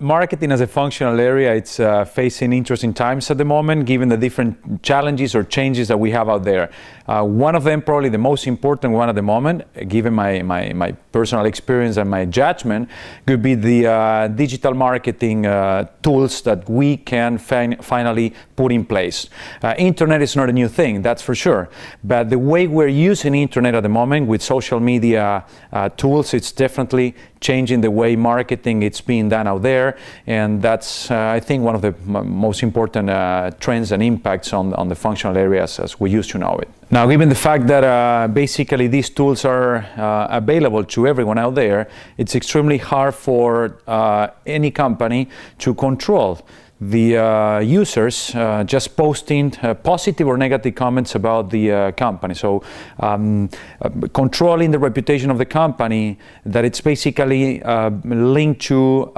Marketing as a functional area, it's facing interesting times at the moment, given the different challenges or changes that we have out there. One of them, probably the most important one at the moment, given my personal experience and my judgment, could be the digital marketing tools that we can finally put in place. Internet is not a new thing, that's for sure, but the way we're using internet at the moment with social media tools, it's definitely changing the way marketing is being done out there, and that's I think one of the most important trends and impacts on the functional areas as we used to know it. Now, given the fact that basically these tools are available to everyone out there, it's extremely hard for any company to control the users just posting positive or negative comments about the company. So controlling the reputation of the company, that it's basically linked to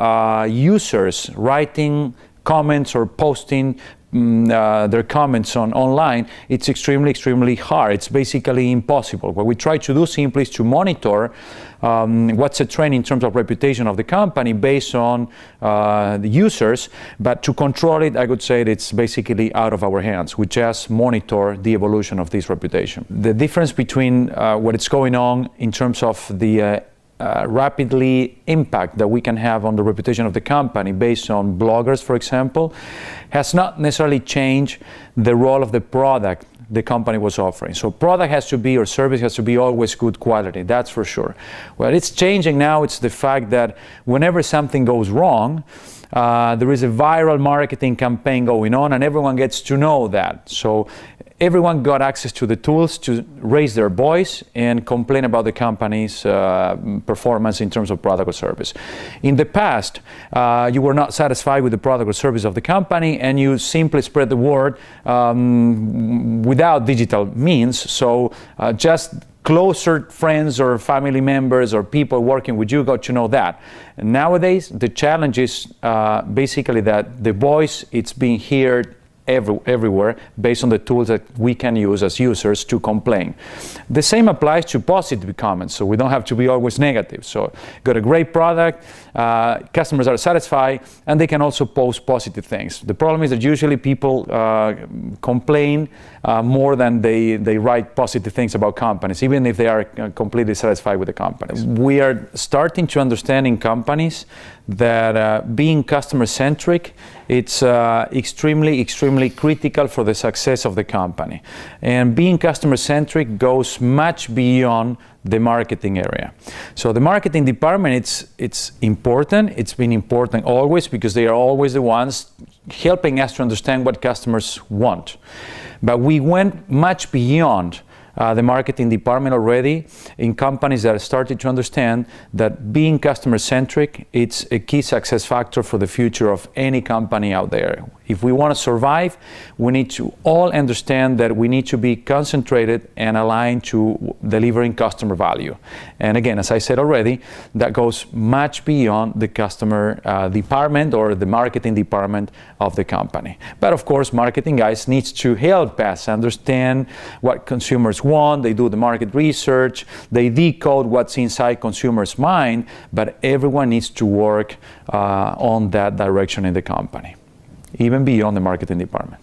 users writing comments or posting their comments online, it's extremely hard. It's basically impossible. What we try to do simply is to monitor what's a trend in terms of reputation of the company based on the users, but to control it, I would say it's basically out of our hands. We just monitor the evolution of this reputation. The difference between what is going on in terms of the rapidly impact that we can have on the reputation of the company based on bloggers, for example, has not necessarily changed the role of the product the company was offering. So product has to be, or service has to be always good quality, that's for sure. What it's changing now, it's the fact that whenever something goes wrong, there is a viral marketing campaign going on and everyone gets to know that. So everyone got access to the tools to raise their voice and complain about the company's performance in terms of product or service. In the past, you were not satisfied with the product or service of the company and you simply spread the word without digital means. So just closer friends or family members or people working with you got to know that. And nowadays, the challenge is basically that the voice, it's being heard everywhere based on the tools that we can use as users to complain. The same applies to positive comments, so we don't have to be always negative. So got a great product, customers are satisfied, and they can also post positive things. The problem is that usually people complain more than they write positive things about companies, even if they are completely satisfied with the companies. We are starting to understand in companies that being customer-centric, it's extremely critical for the success of the company. And being customer-centric goes much beyond the marketing area. So the marketing department, it's important. It's been important always because they are always the ones helping us to understand what customers want. But we went much beyond the marketing department already in companies that started to understand that being customer-centric, it's a key success factor for the future of any company out there. If we want to survive, we need to all understand that we need to be concentrated and aligned to delivering customer value. And again, as I said already, that goes much beyond the customer department or the marketing department of the company. But of course, marketing guys needs to help us understand what consumers want. They do the market research, they decode what's inside consumers' mind, but everyone needs to work on that direction in the company, even beyond the marketing department.